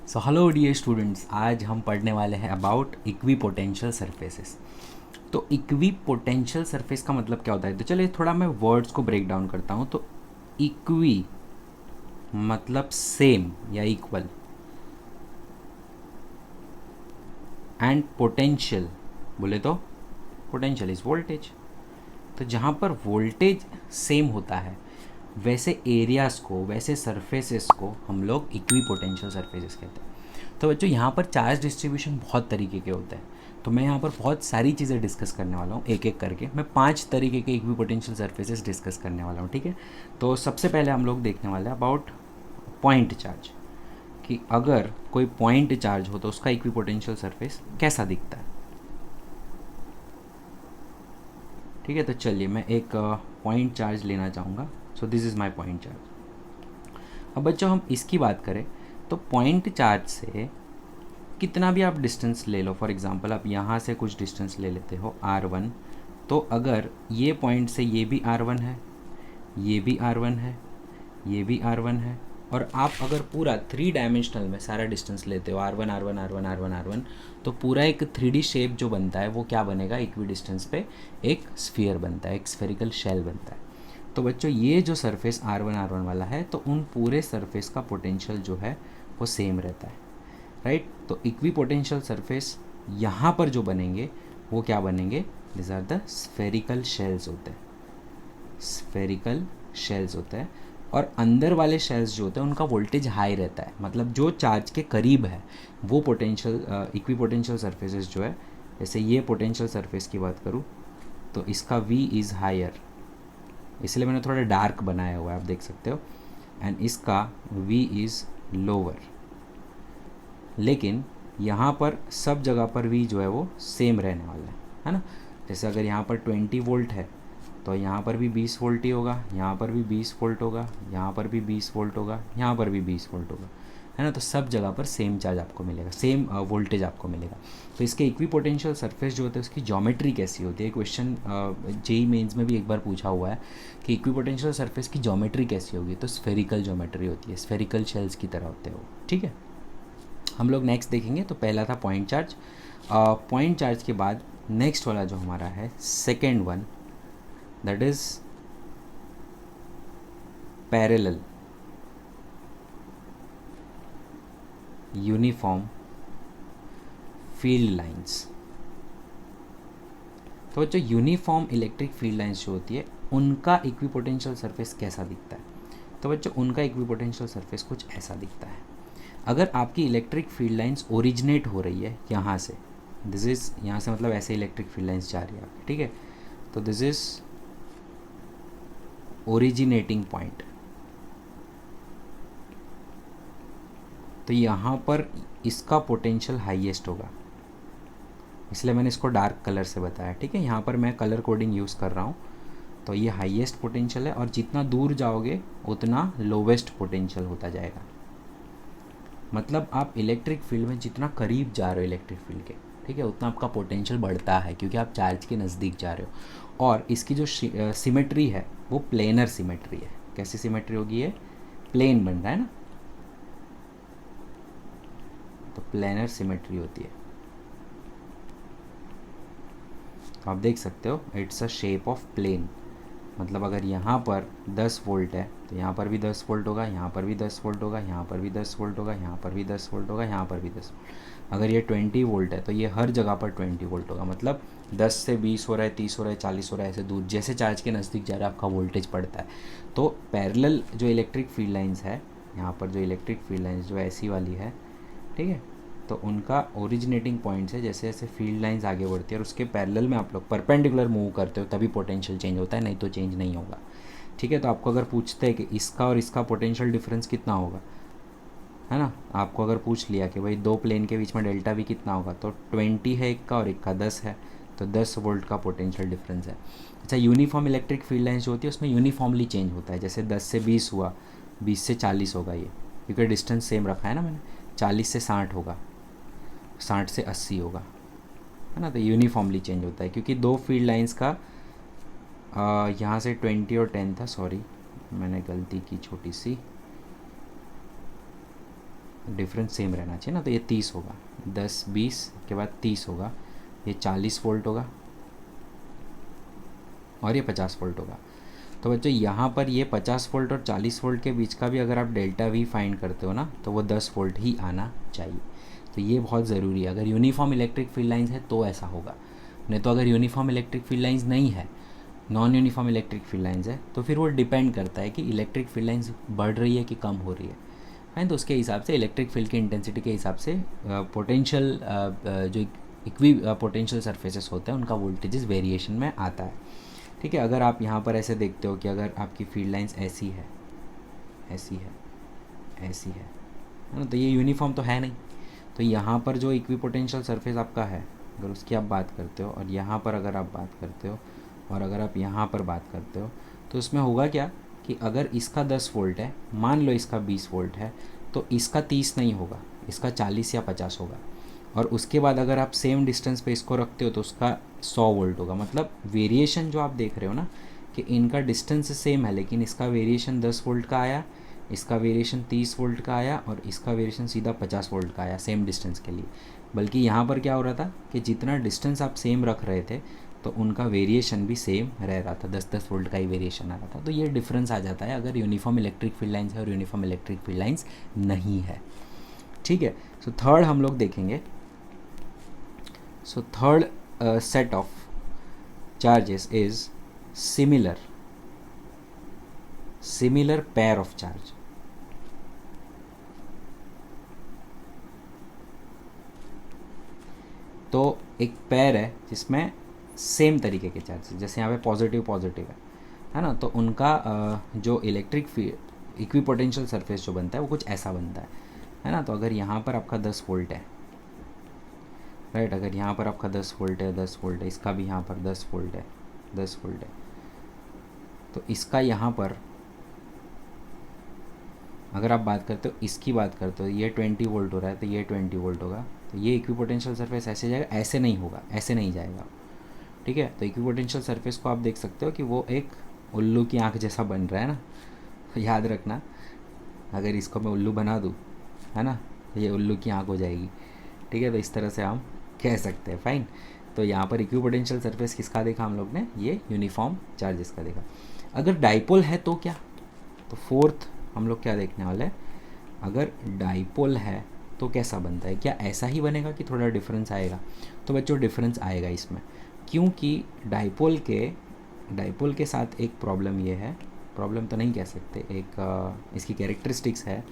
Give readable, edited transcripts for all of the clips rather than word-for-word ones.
So hello dear students, आज हम पढ़ने वाले हैं अबाउट इक्वी पोटेंशियल सरफेसेस। तो इक्वी पोटेंशियल सरफेस का मतलब क्या होता है? तो चलिए थोड़ा मैं वर्ड्स को ब्रेक डाउन करता हूँ। तो इक्वी मतलब सेम या इक्वल, एंड पोटेंशियल बोले तो पोटेंशियल इज वोल्टेज। तो जहाँ पर वोल्टेज सेम होता है वैसे एरियाज़ को, वैसे सरफेसेस को हम लोग इक्वी पोटेंशियल सरफेसेस कहते हैं। तो बच्चों यहाँ पर चार्ज डिस्ट्रीब्यूशन बहुत तरीके के होते हैं। तो मैं यहाँ पर बहुत सारी चीज़ें डिस्कस करने वाला हूँ, एक एक करके मैं 5 तरीके के इक्वी पोटेंशियल सरफेसेस डिस्कस करने वाला हूँ। ठीक है, तो सबसे पहले हम लोग देखने वाले हैं अबाउट पॉइंट चार्ज, कि अगर कोई पॉइंट चार्ज हो तो उसका इक्वी पोटेंशियल सरफेस कैसा दिखता है। ठीक है, तो चलिए मैं एक पॉइंट चार्ज लेना चाहूँगा। So this is my point charge. अब बच्चों हम इसकी बात करें तो पॉइंट चार्ज से कितना भी आप डिस्टेंस ले लो, फॉर एग्जांपल आप यहाँ से कुछ डिस्टेंस ले लेते हो r1, तो अगर ये पॉइंट से ये भी r1 है, ये भी r1 है, ये भी r1 है, और आप अगर पूरा 3 डायमेंशनल में सारा डिस्टेंस लेते हो r1 r1 r1 r1 r1, तो पूरा एक 3D शेप जो बनता है वो क्या बनेगा? इक्वी डिस्टेंस पे एक स्फीयर बनता है, एक स्फेरिकल शेल बनता है। तो बच्चों ये जो सरफेस r1 वाला है, तो उन पूरे सरफेस का पोटेंशियल जो है वो सेम रहता है, राइट। तो इक्वी पोटेंशियल सरफेस यहाँ पर जो बनेंगे वो क्या बनेंगे? This are the spherical shells होते हैं, स्फेरिकल शेल्स होते हैं। और अंदर वाले शेल्स जो होते हैं उनका वोल्टेज हाई रहता है, मतलब जो चार्ज के करीब है वो पोटेंशियल इक्वी पोटेंशियल सरफेसेस जो है, जैसे ये पोटेंशियल सरफेस की बात करूँ तो इसका V इज़ हायर, इसलिए मैंने थोड़ा डार्क बनाया हुआ है, आप देख सकते हो, एंड इसका V इज़ लोअर। लेकिन यहाँ पर सब जगह पर V जो है वो सेम रहने वाला है ना। जैसे अगर यहाँ पर 20 वोल्ट है तो यहाँ पर भी 20 वोल्ट ही होगा, यहाँ पर भी 20 वोल्ट होगा, यहाँ पर भी 20 वोल्ट होगा, यहाँ पर भी 20 वोल्ट होगा, है ना। तो सब जगह पर सेम चार्ज आपको मिलेगा, सेम वोल्टेज आपको मिलेगा। तो इसके इक्वी पोटेंशियल सरफेस जो होते हैं उसकी ज्योमेट्री कैसी होती है? क्वेश्चन जेई मेंस में भी एक बार पूछा हुआ है कि इक्वी पोटेंशियल सरफेस की ज्योमेट्री कैसी होगी? तो स्फेरिकल ज्योमेट्री होती है, स्फेरिकल शेल्स की तरह होते हैं वो। ठीक है, हम लोग नेक्स्ट देखेंगे। तो पहला था पॉइंट चार्ज। पॉइंट चार्ज के बाद नेक्स्ट वाला जो हमारा है second one, that is parallel uniform field lines. तो जो यूनिफॉर्म इलेक्ट्रिक फील्ड लाइंस जो होती है उनका इक्विपोटेंशियल सरफेस कैसा दिखता है? तो बच्चों उनका इक्विपोटेंशियल सरफेस कुछ ऐसा दिखता है। अगर आपकी इलेक्ट्रिक फील्ड लाइंस ओरिजिनेट हो रही है यहाँ से, दिस इज़ यहाँ से मतलब ऐसे इलेक्ट्रिक फील्ड लाइंस जा रही है आपकी, ठीक है, तो दिस इज़ ओरिजिनेटिंग पॉइंट। तो यहाँ पर इसका पोटेंशियल हाईएस्ट होगा, इसलिए मैंने इसको डार्क कलर से बताया। ठीक है, यहाँ पर मैं कलर कोडिंग यूज़ कर रहा हूँ। तो ये हाईएस्ट पोटेंशियल है, और जितना दूर जाओगे उतना लोवेस्ट पोटेंशियल होता जाएगा। मतलब आप इलेक्ट्रिक फील्ड में जितना करीब जा रहे हो इलेक्ट्रिक फील्ड के, ठीक है, उतना आपका पोटेंशियल बढ़ता है, क्योंकि आप चार्ज के नज़दीक जा रहे हो। और इसकी जो सिमेट्री है वो प्लेनर सिमेट्री है। कैसी सिमेट्री होगी? ये प्लेन बन रहा है ना, तो प्लेनर सिमेट्री होती है। तो आप देख सकते हो it's a shape of plane. मतलब अगर यहाँ पर 10 वोल्ट है तो यहाँ पर भी 10 वोल्ट होगा, यहाँ पर भी 10 वोल्ट होगा, यहाँ पर भी 10 वोल्ट होगा, यहाँ पर भी 10 वोल्ट होगा, यहाँ पर भी 10 वोल्ट। अगर ये 20 वोल्ट है तो ये हर जगह पर 20 वोल्ट होगा। मतलब 10 से 20 हो रहा है, 30 हो रहा है, 40 हो रहा है, ऐसे दूर जैसे चार्ज के नज़दीक जा रहा है आपका वोल्टेज पड़ता है। तो पैरेलल जो इलेक्ट्रिक फील्ड लाइन्स है, यहाँ पर जो इलेक्ट्रिक फील्ड लाइन्स जो ऐसी वाली है, ठीक है, तो उनका ओरिजिनेटिंग पॉइंट है, जैसे जैसे फील्ड लाइंस आगे बढ़ती है और उसके पैरेलल में आप लोग परपेंडिकुलर मूव करते हो तभी पोटेंशियल चेंज होता है, नहीं तो चेंज नहीं होगा। ठीक है, तो आपको अगर पूछते हैं कि इसका और इसका पोटेंशियल डिफरेंस कितना होगा, है ना, आपको अगर पूछ लिया कि भाई दो प्लेन के बीच में डेल्टा वी कितना होगा, तो 20 है एक का और एक का 10 है, तो 10 वोल्ट का पोटेंशियल डिफरेंस है। अच्छा, यूनिफॉर्म इलेक्ट्रिक फील्ड लाइन्स जो होती है उसमें यूनिफॉर्मली चेंज होता है। जैसे 10 से 20 हुआ, 20 से 40 होगा ये, क्योंकि डिस्टेंस सेम रखा है ना मैंने। 40 से 60 होगा, 60 से 80 होगा, है ना। तो यूनिफॉर्मली चेंज होता है, क्योंकि दो फील्ड लाइंस का यहाँ से 20 और 10 था, सॉरी मैंने गलती की छोटी सी, डिफरेंस सेम रहना चाहिए ना, तो ये 30 होगा, 10 20 के बाद 30 होगा, ये 40 वोल्ट होगा और ये 50 वोल्ट होगा। तो बच्चों यहाँ पर ये 50 वोल्ट और 40 वोल्ट के बीच का भी अगर आप डेल्टा वी फाइंड करते हो ना, तो वो 10 वोल्ट ही आना चाहिए। तो ये बहुत ज़रूरी है, अगर यूनिफॉर्म इलेक्ट्रिक फील्ड लाइंस है तो ऐसा होगा, नहीं तो अगर यूनिफॉर्म इलेक्ट्रिक फील्ड लाइंस नहीं है, non uniform electric field lines है, तो फिर वो डिपेंड करता है कि इलेक्ट्रिक फील्ड लाइंस बढ़ रही है कि कम हो रही है, फाइन। तो उसके हिसाब से इलेक्ट्रिक फील्ड की इंटेंसिटी के हिसाब से पोटेंशियल जो इक्वी पोटेंशियल सरफेसेस होते हैं उनका वोल्टेजेस वेरिएशन में आता है, ठीक है। अगर आप यहाँ पर ऐसे देखते हो कि अगर आपकी फील्ड लाइंस ऐसी है, ऐसी है, ऐसी है ना, तो ये यूनिफॉर्म तो है नहीं। तो यहाँ पर जो इक्वी पोटेंशियल सरफेस आपका है, अगर उसकी आप बात करते हो और यहाँ पर अगर आप बात करते हो और अगर आप यहाँ पर बात करते हो, तो इसमें होगा क्या कि अगर इसका 10 वोल्ट है, मान लो इसका 20 वोल्ट है, तो इसका 30 नहीं होगा, इसका 40 या 50 होगा। और उसके बाद अगर आप सेम डिस्टेंस पे इसको रखते हो तो उसका 100 वोल्ट होगा। मतलब वेरिएशन जो आप देख रहे हो ना कि इनका डिस्टेंस सेम है, लेकिन इसका वेरिएशन 10 वोल्ट का आया, इसका वेरिएशन 30 वोल्ट का आया और इसका वेरिएशन सीधा 50 वोल्ट का आया सेम डिस्टेंस के लिए। बल्कि यहाँ पर क्या हो रहा था कि जितना डिस्टेंस आप सेम रख रहे थे तो उनका वेरिएशन भी सेम रह रहा था, 10-10 वोल्ट का ही वेरिएशन आ रहा था। तो ये डिफरेंस आ जाता है अगर यूनिफॉर्म इलेक्ट्रिक फील्ड लाइंस है और यूनिफॉर्म इलेक्ट्रिक फील्ड लाइंस नहीं है, ठीक है। सो थर्ड हम लोग देखेंगे, so third set of charges is similar pair of charge। तो एक पेयर है जिसमें सेम तरीके के चार्ज, जैसे यहाँ पे पॉजिटिव पॉजिटिव है ना, तो उनका जो इलेक्ट्रिक फील्ड इक्विपोटेंशियल सरफेस जो बनता है वो कुछ ऐसा बनता है ना। तो अगर यहाँ पर आपका 10 वोल्ट है, राइट, अगर यहाँ पर आपका 10 वोल्ट है, 10 वोल्ट है, इसका भी यहाँ पर 10 वोल्ट है, 10 वोल्ट है, तो इसका यहाँ पर अगर आप बात करते हो, इसकी बात करते हो, ये 20 वोल्ट हो रहा है तो ये 20 वोल्ट होगा। तो ये इक्विपोटेंशियल सरफेस ऐसे जाएगा, ऐसे नहीं होगा, ऐसे नहीं जाएगा, ठीक है। तो इक्विपोटेंशियल सरफेस को आप देख सकते हो कि वो एक उल्लू की आँख जैसा बन रहा है ना। याद रखना, अगर इसको मैं उल्लू बना दूँ, है ना, तो ये उल्लू की आँख हो जाएगी, ठीक है। तो इस तरह से हम कह सकते हैं, फाइन। तो यहाँ पर इक्विपोटेंशियल सरफेस किसका देखा हम लोग ने, ये यूनिफॉर्म चार्जेस का देखा। अगर डाइपोल है तो क्या, तो फोर्थ हम लोग क्या देखने वाले हैं, अगर डाइपोल है तो कैसा बनता है, क्या ऐसा ही बनेगा कि थोड़ा डिफरेंस आएगा। तो बच्चों डिफरेंस आएगा इसमें, क्योंकि डाइपोल के साथ एक प्रॉब्लम ये है, प्रॉब्लम तो नहीं कह सकते, एक इसकी कैरेक्टरिस्टिक्स है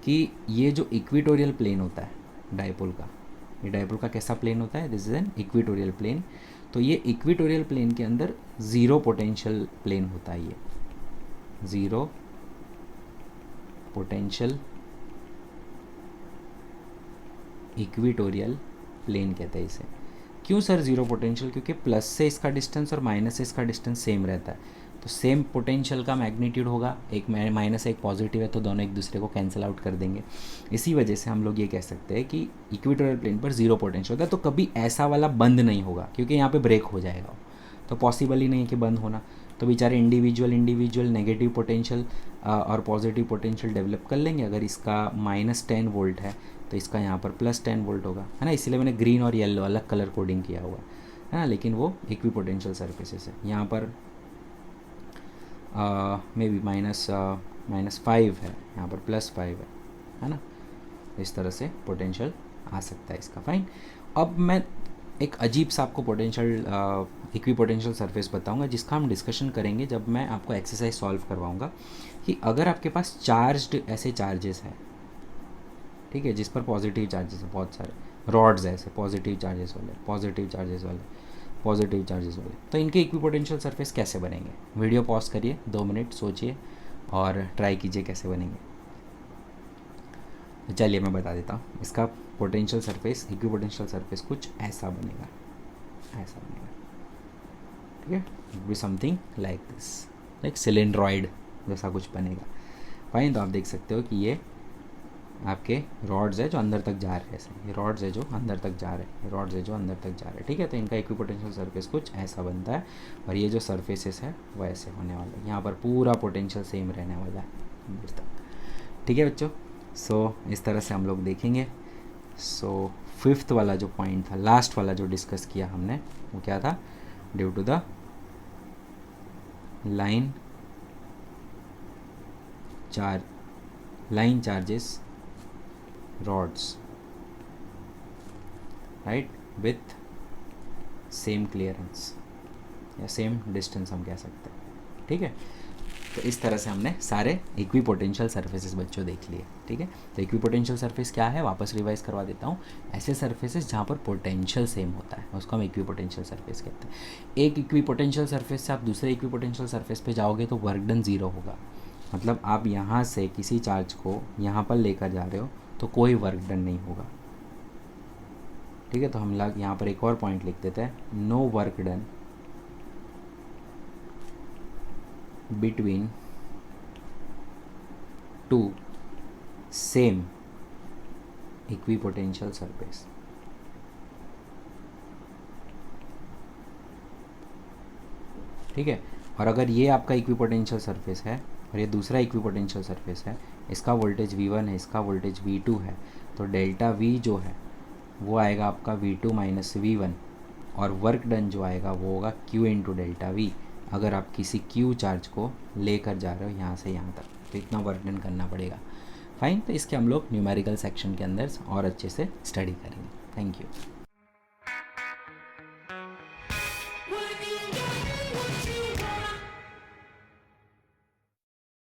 कि ये जो इक्वेटोरियल प्लेन होता है डाइपोल का, ये डाइपोल का कैसा प्लेन होता है, this is an equatorial plane. तो ये इक्वेटोरियल प्लेन के अंदर ज़ीरो पोटेंशियल प्लेन होता है, ये ज़ीरो पोटेंशियल इक्वेटोरियल प्लेन कहते हैं इसे। क्यों सर ज़ीरो पोटेंशियल, क्योंकि प्लस से इसका डिस्टेंस और माइनस से इसका डिस्टेंस सेम रहता है, तो सेम पोटेंशियल का मैग्नीट्यूड होगा, एक माइनस एक पॉजिटिव है तो दोनों एक दूसरे को कैंसिल आउट कर देंगे। इसी वजह से हम लोग ये कह सकते हैं कि इक्वेटोरियल प्लेन पर ज़ीरो पोटेंशियल होता है। तो कभी ऐसा वाला बंद नहीं होगा, क्योंकि यहाँ पे ब्रेक हो जाएगा, तो पॉसिबल ही नहीं है कि बंद होना। तो बेचारे इंडिविजुअल नेगेटिव पोटेंशियल और पॉजिटिव पोटेंशियल डेवलप कर लेंगे। अगर इसका -10 वोल्ट है तो इसका यहाँ पर +10 वोल्ट होगा, है ना। इसलिए मैंने ग्रीन और येलो अलग कलर कोडिंग किया हुआ है ना, लेकिन वो इक्विपोटेंशियल सरफेसेस है। यहाँ पर मे बी -5 है, यहाँ पर +5 है ना। इस तरह से पोटेंशियल आ सकता है इसका, फाइन। अब मैं एक अजीब सा आपको पोटेंशियल इक्विपोटेंशियल सरफेस बताऊंगा, जिसका हम डिस्कशन करेंगे जब मैं आपको एक्सरसाइज सॉल्व करवाऊंगा। कि अगर आपके पास चार्ज्ड ऐसे चार्जेस हैं, ठीक है, जिस पर पॉजिटिव चार्जेस है, बहुत सारे रॉड्स है ऐसे पॉजिटिव चार्जेस वाले, तो इनके इक्विपोटेंशियल सरफेस कैसे बनेंगे। वीडियो पॉज करिए, 2 मिनट सोचिए और ट्राई कीजिए कैसे बनेंगे। चलिए मैं बता देता हूँ। इसका पोटेंशियल सरफेस, इक्विपोटेंशियल सरफेस कुछ ऐसा बनेगा, ठीक है। It be something like this, like cylindroid जैसा कुछ बनेगा, फाइन। तो आप देख सकते हो कि ये आपके रॉड्स है जो अंदर तक जा रहे हैं, ऐसे ये रॉड्स है जो अंदर तक जा रहे हैं, ठीक है। तो इनका इक्विपोटेंशियल सरफेस कुछ ऐसा बनता है और ये जो सरफेसेस है वो ऐसे होने वाले हैं। यहाँ पर पूरा पोटेंशियल सेम रहने वाला है अंदर तक, ठीक है बच्चों। सो इस तरह से हम लोग देखेंगे। सो फिफ्थ वाला जो पॉइंट था, लास्ट वाला जो डिस्कस किया हमने, वो क्या था? Due to the line charges rods, right, with same clearance या सेम डिस्टेंस हम कह सकते हैं। ठीक है, तो इस तरह से हमने सारे इक्विपोटेंशियल सरफेसेस बच्चों देख लिए। ठीक है, तो इक्विपोटेंशियल सरफेस क्या है, वापस रिवाइज करवा देता हूँ। ऐसे सरफेसेस जहाँ पर पोटेंशियल सेम होता है उसको हम इक्विपोटेंशियल सरफेस कहते हैं। एक इक्विपोटेंशियल सरफेस से आप दूसरे इक्विपोटेंशियल सरफेस पे जाओगे तो वर्क डन ज़ीरो होगा। मतलब आप यहाँ से किसी चार्ज को यहाँ पर लेकर जा रहे हो तो कोई वर्क डन नहीं होगा। ठीक है, तो हम लोग यहाँ पर एक और पॉइंट लिख देते हैं, no work done between two same equipotential surface. ठीक है, और अगर ये आपका इक्विपोटेंशियल सरफेस है और ये दूसरा इक्विपोटेंशियल सरफेस है, इसका वोल्टेज V1 है, इसका वोल्टेज V2 है, तो डेल्टा V जो है वो आएगा आपका V2 माइनस V1, और वर्क डन जो आएगा वो होगा Q इंटू डेल्टा V। अगर आप किसी Q चार्ज को लेकर जा रहे हो यहाँ से यहाँ तक, तो इतना वर्क डन करना पड़ेगा। फाइन, तो इसके हम लोग न्यूमेरिकल सेक्शन के अंदर और अच्छे से स्टडी करेंगे। Thank you.